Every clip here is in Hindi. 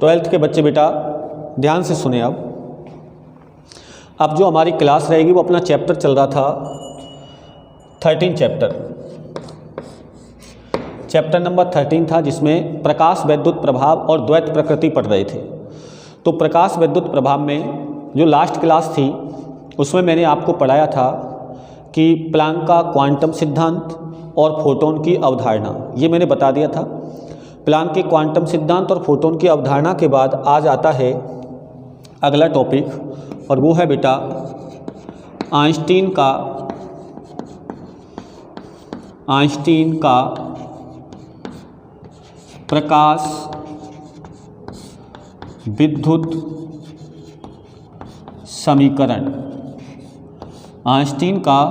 ट्वेल्थ के बच्चे बेटा ध्यान से सुने। अब जो हमारी क्लास रहेगी वो अपना चैप्टर चल रहा था 13 चैप्टर नंबर 13 था, जिसमें प्रकाश वैद्युत प्रभाव और द्वैत प्रकृति पढ़ रहे थे। तो प्रकाश वैद्युत प्रभाव में जो लास्ट क्लास थी उसमें मैंने आपको पढ़ाया था कि प्लैंक का क्वांटम सिद्धांत और फोटोन की अवधारणा, ये मैंने बता दिया था। प्लैंक के क्वांटम सिद्धांत और फोटोन की अवधारणा के बाद आज आता है अगला टॉपिक, और वो है बेटा आइंस्टीन का प्रकाश विद्युत समीकरण। आइंस्टीन का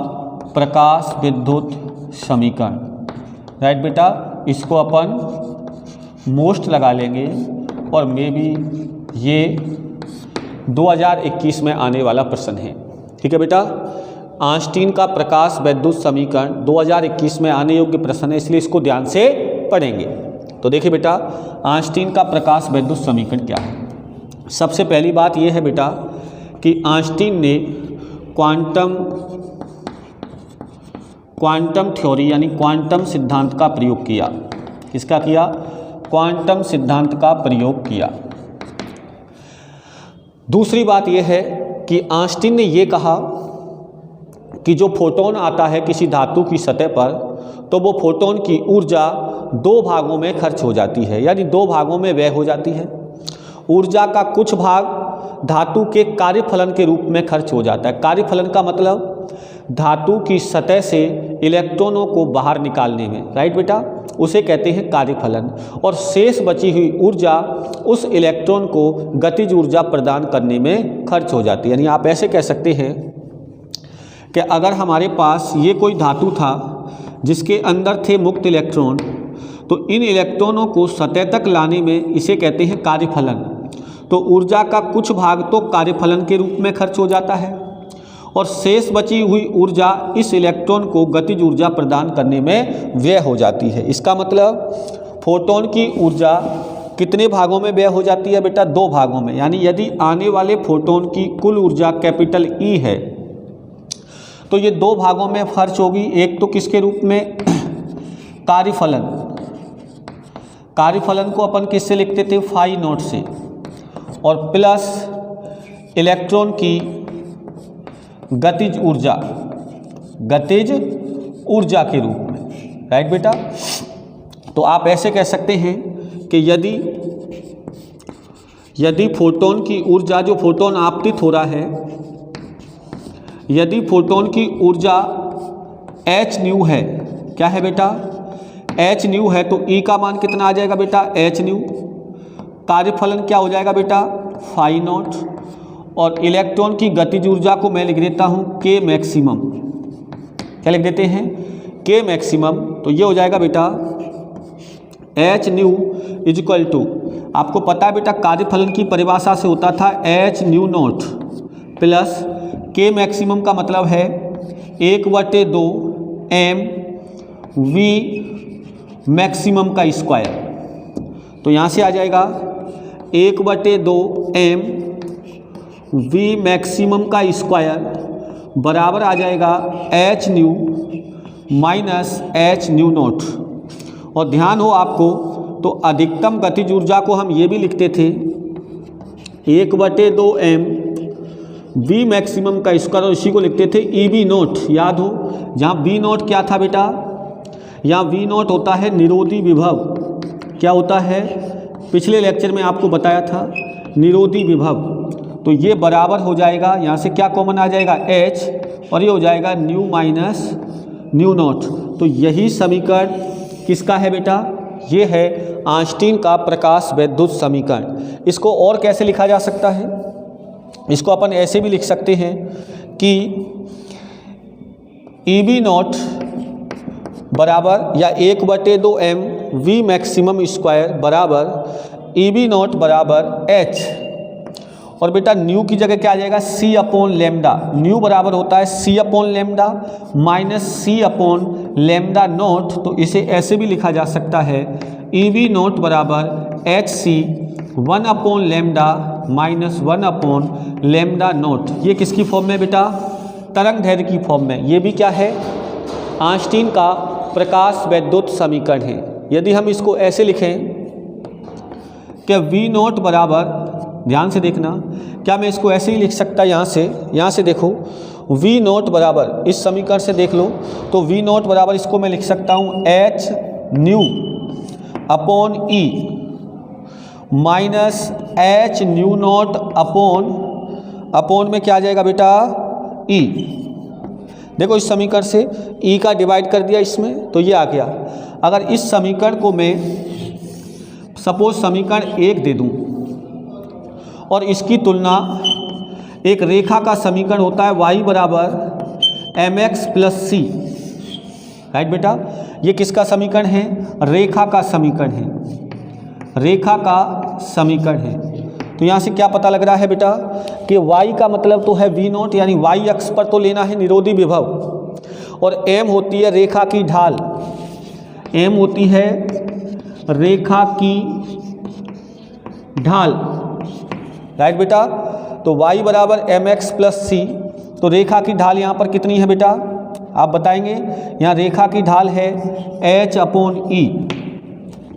प्रकाश विद्युत समीकरण, राइट बेटा। इसको अपन मोस्ट लगा लेंगे और मे बी ये 2021 में आने वाला प्रश्न है, ठीक है बेटा। आइंस्टीन का प्रकाश वैद्युत समीकरण 2021 में आने योग्य प्रश्न है, इसलिए इसको ध्यान से पढ़ेंगे। तो देखिए बेटा, आइंस्टीन का प्रकाश वैद्युत समीकरण क्या है। सबसे पहली बात यह है बेटा कि आइंस्टीन ने क्वांटम थ्योरी यानी क्वांटम सिद्धांत का प्रयोग किया। किसका किया? क्वांटम सिद्धांत का प्रयोग किया। दूसरी बात यह है कि आइंस्टीन ने यह कहा कि जो फोटोन आता है किसी धातु की सतह पर, तो वो फोटोन की ऊर्जा दो भागों में खर्च हो जाती है, यानी दो भागों में व्यय हो जाती है। ऊर्जा का कुछ भाग धातु के कार्यफलन के रूप में खर्च हो जाता है। कार्यफलन का मतलब धातु की सतह से इलेक्ट्रॉनों को बाहर निकालने में, राइट बेटा, उसे कहते हैं कार्यफलन। और शेष बची हुई ऊर्जा उस इलेक्ट्रॉन को गतिज ऊर्जा प्रदान करने में खर्च हो जाती है। यानी आप ऐसे कह सकते हैं कि अगर हमारे पास ये कोई धातु था जिसके अंदर थे मुक्त इलेक्ट्रॉन, तो इन इलेक्ट्रॉनों को सतह तक लाने में इसे कहते हैं कार्यफलन। तो ऊर्जा का कुछ भाग तो कार्यफलन के रूप में खर्च हो जाता है और शेष बची हुई ऊर्जा इस इलेक्ट्रॉन को गतिज ऊर्जा प्रदान करने में व्यय हो जाती है। इसका मतलब फोटोन की ऊर्जा कितने भागों में व्यय हो जाती है बेटा? दो भागों में। यानी यदि आने वाले फोटोन की कुल ऊर्जा कैपिटल ई है तो ये दो भागों में खर्च होगी। एक तो किसके रूप में? कार्यफलन। कार्यफलन को अपन किससे लिखते थे? फाई नॉट से, और प्लस इलेक्ट्रॉन की गतिज ऊर्जा के रूप में, राइट बेटा। तो आप ऐसे कह सकते हैं कि यदि फोटोन की ऊर्जा, जो फोटोन आपतित हो रहा है, यदि फोटोन की ऊर्जा h न्यू है, क्या है बेटा? h न्यू है, तो E का मान कितना आ जाएगा बेटा? h new. कार्यफलन क्या हो जाएगा बेटा? Phi not. और इलेक्ट्रॉन की गतिज ऊर्जा को मैं लिख देता हूँ K मैक्सिमम। क्या लिख देते हैं? K maximum. तो ये हो जाएगा बेटा h nu is equal to, आपको पता है बेटा कार्यफलन की परिभाषा से होता था h new not plus K maximum का मतलब है 1/2 m v मैक्सिमम का स्क्वायर। तो यहाँ से आ जाएगा 1/2 m v मैक्सिमम का स्क्वायर बराबर आ जाएगा h new minus h new not. और ध्यान हो आपको, तो अधिकतम गतिज ऊर्जा को हम ये भी लिखते थे 1/2 m v मैक्सिमम का स्क्वायर, और इसी को लिखते थे ई बी नॉट। याद हो, जहाँ बी नॉट क्या था बेटा? यहाँ वी नॉट होता है निरोधी विभव। क्या होता है? पिछले लेक्चर में आपको बताया था, निरोधी विभव। तो ये बराबर हो जाएगा, यहाँ से क्या कॉमन आ जाएगा? h, और ये हो जाएगा न्यू माइनस न्यू नॉट। तो यही समीकरण किसका है बेटा? ये है आइंस्टीन का प्रकाश वैद्युत समीकरण। इसको और कैसे लिखा जा सकता है? इसको अपन ऐसे भी लिख सकते हैं कि ई बी नॉट बराबर, या 1/2 m v मैक्सिमम स्क्वायर बराबर ई बी नॉट बराबर h, और बेटा न्यू की जगह क्या आ जाएगा, सी अपॉन लेमडा। न्यू बराबर होता है c upon lambda minus c upon lambda naught. तो इसे ऐसे भी लिखा जा सकता है ई बी नॉट बराबर h c 1 upon lambda minus 1 upon lambda naught. ये किसकी फॉर्म में बेटा, तरंगदैर्घ्य की फॉर्म में। ये भी क्या है, आइंस्टीन का प्रकाश वैद्युत समीकरण है। यदि हम इसको ऐसे लिखें कि वी नॉट बराबर, ध्यान से देखना, क्या मैं इसको ऐसे ही लिख सकता, यहाँ से देखो वी नॉट बराबर, इस समीकरण से देख लो तो वी नॉट बराबर इसको मैं लिख सकता हूँ H new upon E minus H new not upon में क्या आ जाएगा बेटा, ई। देखो इस समीकरण से ई का डिवाइड कर दिया इसमें तो ये आ गया। अगर इस समीकरण को मैं सपोज समीकरण 1 दे दूं और इसकी तुलना एक रेखा का समीकरण होता है y बराबर एम एक्स प्लस सी, राइट बेटा। ये किसका समीकरण है, रेखा का समीकरण है, रेखा का समीकरण है। तो यहाँ से क्या पता लग रहा है बेटा कि y का मतलब तो है v नॉट, यानी y अक्ष पर तो लेना है निरोधी विभव, और m होती है रेखा की ढाल, m होती है रेखा की ढाल, राइट बेटा। तो y बराबर एम एक्स प्लस सी, तो रेखा की ढाल यहाँ पर कितनी है बेटा, आप बताएंगे। यहाँ रेखा की ढाल है h अपॉन ई,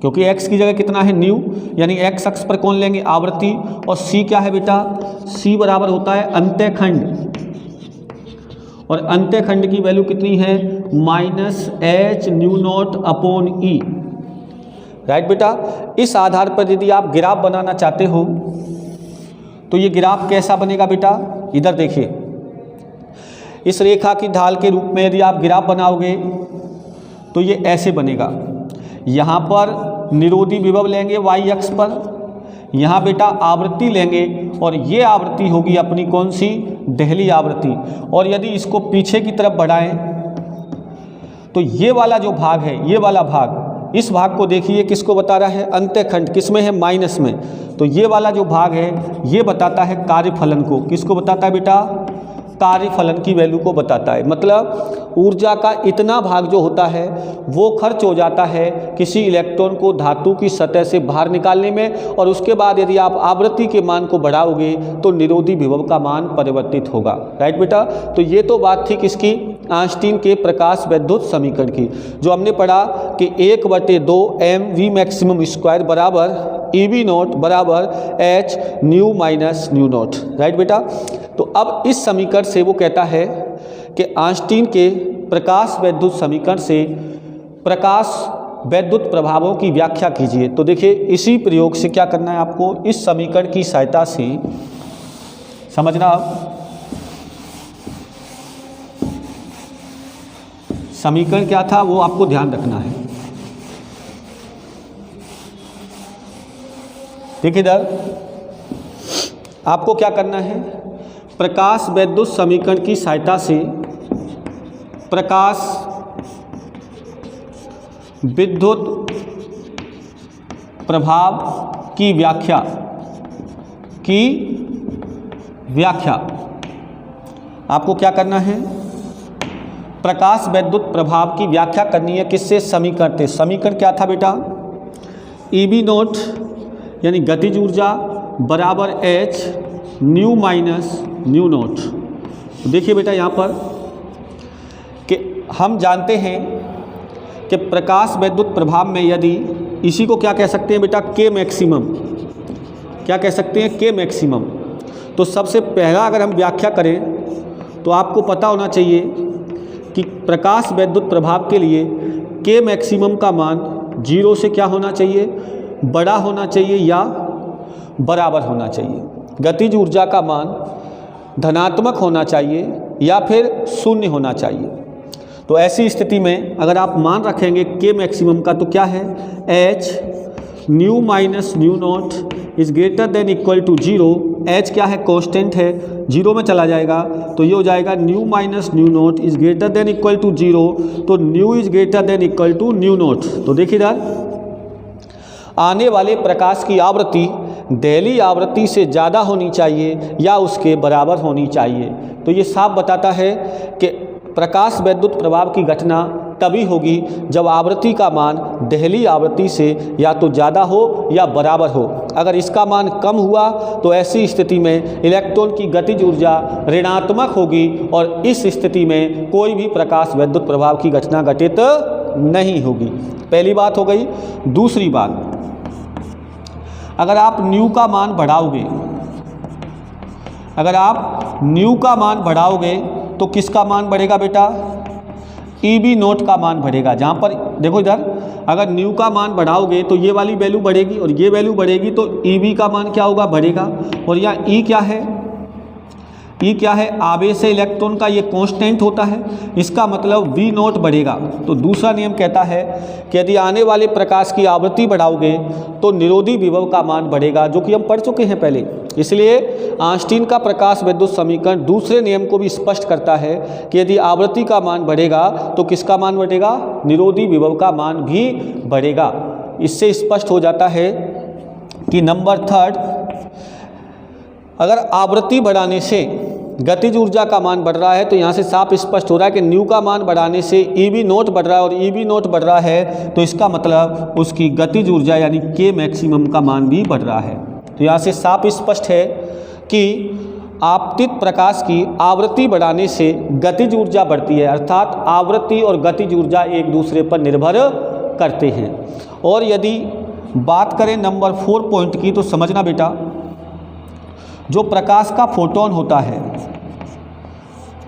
क्योंकि x की जगह कितना है न्यू, यानी x अक्ष पर कौन लेंगे, आवृत्ति, और c क्या है बेटा, c बराबर होता है अंत्यखंड, और अंत्यखंड की वैल्यू कितनी है minus H new not upon E, right बेटा। इस आधार पर यदि आप ग्राफ बनाना चाहते हो तो ये ग्राफ कैसा बनेगा बेटा, इधर देखिए, इस रेखा की ढाल के रूप में यदि आप ग्राफ बनाओगे तो ये ऐसे बनेगा। यहाँ पर निरोधी विभव लेंगे y अक्ष पर, यहाँ बेटा आवृत्ति लेंगे, और ये आवृत्ति होगी अपनी कौन सी, देहली आवृत्ति। और यदि इसको पीछे की तरफ बढ़ाएं तो ये वाला जो भाग है, ये वाला भाग, इस भाग को देखिए किसको बता रहा है, अंत्यखंड, किसमें है, माइनस में। तो ये वाला जो भाग है ये बताता है कार्यफलन को, किसको बताता है बेटा, कार्यफलन की वैल्यू को बताता है। मतलब ऊर्जा का इतना भाग जो होता है वो खर्च हो जाता है किसी इलेक्ट्रॉन को धातु की सतह से बाहर निकालने में, और उसके बाद यदि आप आवृत्ति के मान को बढ़ाओगे तो निरोधी विभव का मान परिवर्तित होगा, राइट बेटा। तो ये तो बात थी किसकी, आइंस्टीन के प्रकाश वैद्युत समीकरण की, जो हमने पढ़ा कि 1/2 एम वी मैक्सिमम स्क्वायर बराबर ई बी नॉट बराबर H nu minus nu not, right बेटा। तो अब इस समीकरण से वो कहता है कि आइंस्टीन के प्रकाश वैद्युत समीकरण से प्रकाश वैद्युत प्रभावों की व्याख्या कीजिए। तो देखिए इसी प्रयोग से क्या करना है आपको, इस समीकरण की सहायता से समझना। समीकरण क्या था वो आपको ध्यान रखना है। देखिए इधर आपको क्या करना है, प्रकाश वैद्युत समीकरण की सहायता से प्रकाश विद्युत प्रभाव की व्याख्या आपको क्या करना है, प्रकाश वैद्युत प्रभाव की व्याख्या करनी है। किससे, समीकरण थे। समीकरण क्या था बेटा, ई बी नॉट यानी गतिज ऊर्जा बराबर H nu minus nu naught. तो देखिए बेटा यहाँ पर कि हम जानते हैं कि प्रकाश वैद्युत प्रभाव में यदि इसी को क्या कह सकते हैं बेटा, के मैक्सिमम, क्या कह सकते हैं, के मैक्सिमम। तो सबसे पहला अगर हम व्याख्या करें तो आपको पता होना चाहिए कि प्रकाश वैद्युत प्रभाव के लिए के मैक्सिमम का मान 0 से क्या होना चाहिए, बड़ा होना चाहिए या बराबर होना चाहिए। गतिज ऊर्जा का मान धनात्मक होना चाहिए या फिर शून्य होना चाहिए। तो ऐसी स्थिति में अगर आप मान रखेंगे के मैक्सिमम का तो क्या है, h nu minus nu naught is greater than equal to 0। एच क्या है, कांस्टेंट है, 0 में चला जाएगा तो ये हो जाएगा nu minus nu naught is greater than equal to 0। तो nu is greater than equal to nu naught. तो देखिए इधर आने वाले प्रकाश की आवृत्ति दहली आवृत्ति से ज़्यादा होनी चाहिए या उसके बराबर होनी चाहिए। तो ये साफ बताता है कि प्रकाश वैद्युत प्रभाव की घटना तभी होगी जब आवृत्ति का मान दहली आवृत्ति से या तो ज़्यादा हो या बराबर हो। अगर इसका मान कम हुआ तो ऐसी स्थिति में इलेक्ट्रॉन की गतिज ऊर्जा ऋणात्मक होगी और इस स्थिति में कोई भी प्रकाश वैद्युत प्रभाव की घटना घटित नहीं होगी। पहली बात हो गई। दूसरी बात, अगर आप न्यू का मान बढ़ाओगे, अगर आप न्यू का मान बढ़ाओगे तो किसका मान बढ़ेगा बेटा? EB नोट का मान बढ़ेगा। जहाँ पर देखो इधर, अगर न्यू का मान बढ़ाओगे तो ये वाली वैल्यू बढ़ेगी और ये वैल्यू बढ़ेगी तो EB का मान क्या होगा? बढ़ेगा। और यहाँ E क्या है? E क्या है? आवेश इलेक्ट्रॉन का ये कांस्टेंट होता है, इसका मतलब V नोट बढ़ेगा। तो दूसरा नियम कहता है कि यदि आने वाले प्रकाश की आवृत्ति बढ़ाओगे तो निरोधी विभव का मान बढ़ेगा, जो कि हम पढ़ चुके हैं पहले। इसलिए आइंस्टीन का प्रकाश विद्युत समीकरण दूसरे नियम को भी स्पष्ट करता है कि यदि आवृत्ति का मान बढ़ेगा तो किसका मान बढ़ेगा? निरोधी विभव का मान भी बढ़ेगा। इससे स्पष्ट हो जाता है कि नंबर थर्ड, अगर आवृत्ति बढ़ाने से गतिज ऊर्जा का मान बढ़ रहा है तो यहाँ से साफ स्पष्ट हो रहा है कि न्यू का मान बढ़ाने से EB नोट बढ़ रहा है और EB नोट बढ़ रहा है तो इसका मतलब उसकी गतिज ऊर्जा यानी K मैक्सिमम का मान भी बढ़ रहा है। तो यहाँ से साफ स्पष्ट है कि आपतित प्रकाश की आवृत्ति बढ़ाने से गतिज ऊर्जा बढ़ती है, अर्थात आवृत्ति और गतिज ऊर्जा एक दूसरे पर निर्भर करते हैं। और यदि बात करें नंबर 4 पॉइंट की तो समझना बेटा, जो प्रकाश का फोटोन होता है,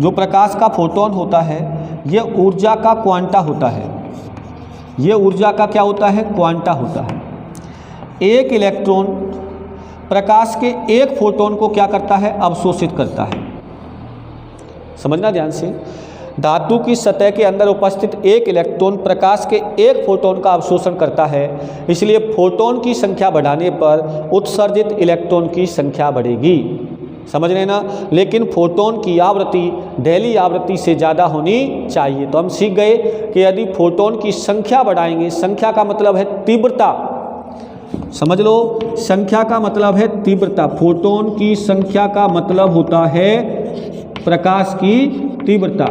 जो प्रकाश का फोटोन होता है ये ऊर्जा का क्वांटा होता है। ये ऊर्जा का क्या होता है? क्वांटा होता है। एक इलेक्ट्रॉन प्रकाश के एक फोटोन को क्या करता है? अवशोषित करता है। समझना ध्यान से, धातु की सतह के अंदर उपस्थित एक इलेक्ट्रॉन प्रकाश के एक फोटोन का अवशोषण करता है, इसलिए फोटोन की संख्या बढ़ाने पर उत्सर्जित इलेक्ट्रॉन की संख्या बढ़ेगी। समझ रहे ना? लेकिन फोटोन की आवृत्ति दहली आवृत्ति से ज़्यादा होनी चाहिए। तो हम सीख गए कि यदि फोटोन की संख्या बढ़ाएंगे, संख्या का मतलब है तीव्रता, समझ लो, संख्या का मतलब है तीव्रता। फोटोन की संख्या का मतलब होता है प्रकाश की तीव्रता।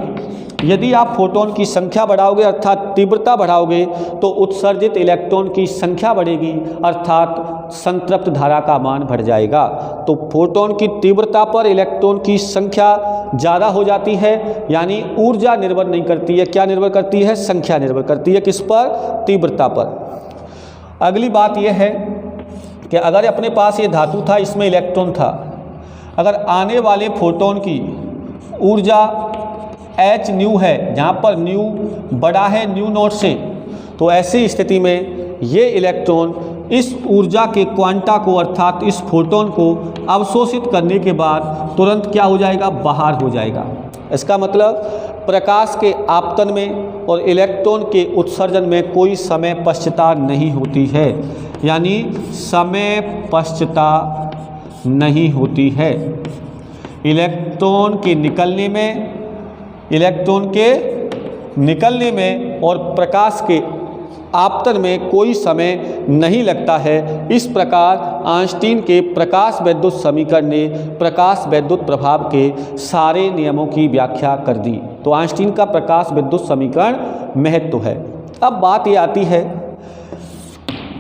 यदि आप फोटोन की संख्या बढ़ाओगे अर्थात तीव्रता बढ़ाओगे तो उत्सर्जित इलेक्ट्रॉन की संख्या बढ़ेगी, अर्थात संतृप्त धारा का मान बढ़ जाएगा। तो फोटोन की तीव्रता पर इलेक्ट्रॉन की संख्या ज़्यादा हो जाती है, यानी ऊर्जा निर्भर नहीं करती है। क्या निर्भर करती है? संख्या निर्भर करती है। किस पर? तीव्रता पर। अगली बात यह है कि अगर अपने पास ये धातु था, इसमें इलेक्ट्रॉन था, अगर आने वाले फोटोन की ऊर्जा h न्यू है, जहाँ पर न्यू बड़ा है न्यू नॉट से, तो ऐसी स्थिति में ये इलेक्ट्रॉन इस ऊर्जा के क्वांटा को अर्थात इस फोटोन को अवशोषित करने के बाद तुरंत क्या हो जाएगा? बाहर हो जाएगा। इसका मतलब प्रकाश के आपतन में और इलेक्ट्रॉन के उत्सर्जन में कोई समय पश्चता नहीं होती है, यानी समय पश्चता नहीं होती है। इलेक्ट्रॉन के निकलने में और प्रकाश के आपतन में कोई समय नहीं लगता है। इस प्रकार आइंस्टीन के प्रकाश वैद्युत समीकरण ने प्रकाश वैद्युत प्रभाव के सारे नियमों की व्याख्या कर दी। तो आइंस्टीन का प्रकाश वैद्युत समीकरण महत्व है। अब बात ये आती है,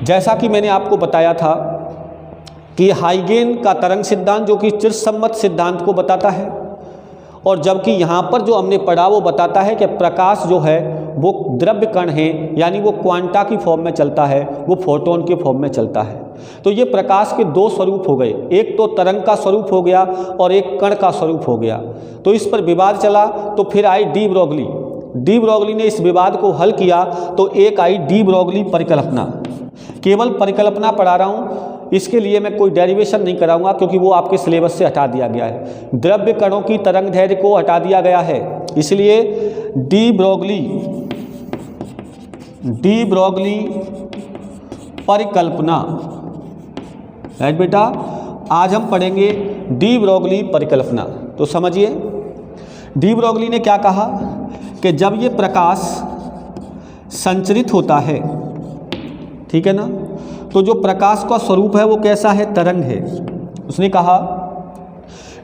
जैसा कि मैंने आपको बताया था कि हाइगेन का तरंग सिद्धांत जो कि चिरसम्मत सिद्धांत को बताता है, और जबकि यहाँ पर जो हमने पढ़ा वो बताता है कि प्रकाश जो है वो द्रव्य कण है, यानी वो क्वांटा की फॉर्म में चलता है, वो फोटोन के फॉर्म में चलता है। तो ये प्रकाश के दो स्वरूप हो गए, एक तो तरंग का स्वरूप हो गया और एक कण का स्वरूप हो गया। तो इस पर विवाद चला, तो फिर आई डी ब्रोगली ने इस विवाद को हल किया। तो एक आई डी ब्रोगली परिकल्पना, केवल परिकल्पना पढ़ा रहा हूँ, इसके लिए मैं कोई डेरिवेशन नहीं कराऊंगा क्योंकि वो आपके सिलेबस से हटा दिया गया है। द्रव्य कणों की तरंग दैर्ध्य को हटा दिया गया है, इसलिए डी ब्रोगली परिकल्पना। राइट बेटा, आज हम पढ़ेंगे डी ब्रोगली परिकल्पना। तो समझिए, डी ब्रोगली ने क्या कहा कि जब ये प्रकाश संचरित होता है, ठीक है ना, तो जो प्रकाश का स्वरूप है वो कैसा है? तरंग है। उसने कहा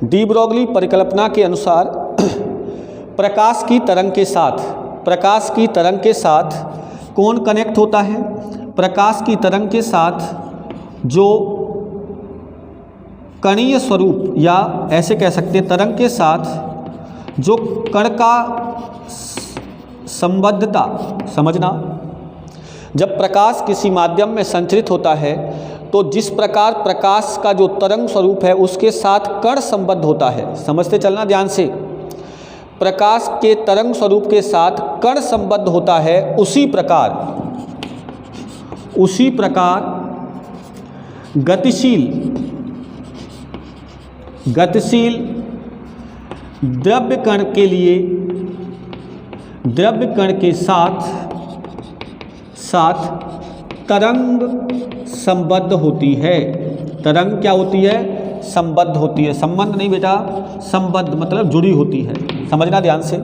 डी ब्रोगली परिकल्पना के अनुसार प्रकाश की तरंग के साथ कौन कनेक्ट होता है? प्रकाश की तरंग के साथ जो कणीय स्वरूप, या ऐसे कह सकते हैं तरंग के साथ जो कण का संबद्धता, समझना, जब प्रकाश किसी माध्यम में संचरित होता है तो जिस प्रकार प्रकाश का जो तरंग स्वरूप है उसके साथ कण संबद्ध होता है, समझते चलना ध्यान से, प्रकाश के तरंग स्वरूप के साथ कण संबद्ध होता है, उसी प्रकार गतिशील द्रव्य कण के साथ तरंग संबद्ध होती है। तरंग क्या होती है? संबद्ध होती है। संबंध नहीं बेटा, संबद्ध मतलब जुड़ी होती है, समझना ध्यान से।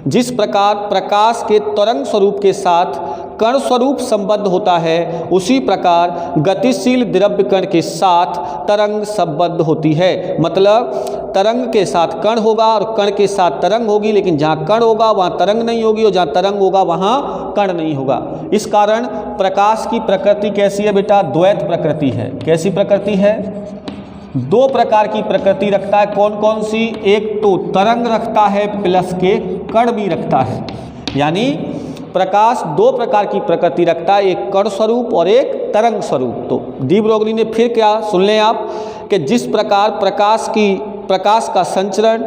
जिस प्रकार प्रकाश के तरंग स्वरूप के साथ कण स्वरूप संबद्ध होता है, उसी प्रकार गतिशील द्रव्य कण के साथ तरंग संबद्ध होती है। मतलब तरंग के साथ कण होगा और कण के साथ तरंग होगी, लेकिन जहाँ कण होगा वहाँ तरंग नहीं होगी और जहाँ तरंग होगा वहाँ कण नहीं होगा। इस कारण प्रकाश की प्रकृति कैसी है बेटा? द्वैत प्रकृति है। कैसी प्रकृति है? दो प्रकार की प्रकृति रखता है। कौन कौन सी? एक तो तरंग रखता है प्लस के कण भी रखता है। यानी प्रकाश दो प्रकार की प्रकृति रखता है, एक कण स्वरूप और एक तरंग स्वरूप। तो डी ब्रोगली ने फिर क्या, सुन लें आप, कि जिस प्रकार प्रकाश का संचरण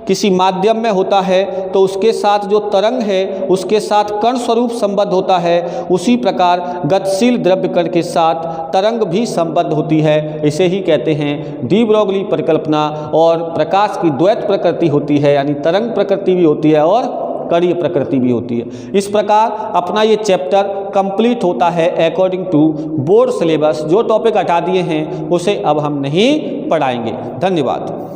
किसी माध्यम में होता है तो उसके साथ जो तरंग है उसके साथ कण स्वरूप संबद्ध होता है, उसी प्रकार गतिशील द्रव्य कण के साथ तरंग भी संबद्ध होती है। इसे ही कहते हैं डी ब्रोगली परिकल्पना। और प्रकाश की द्वैत प्रकृति होती है, यानी तरंग प्रकृति भी होती है और कणीय प्रकृति भी होती है। इस प्रकार अपना ये चैप्टर कंप्लीट होता है अकॉर्डिंग टू बोर्ड सिलेबस। जो टॉपिक हटा दिए हैं उसे अब हम नहीं पढ़ाएंगे। धन्यवाद।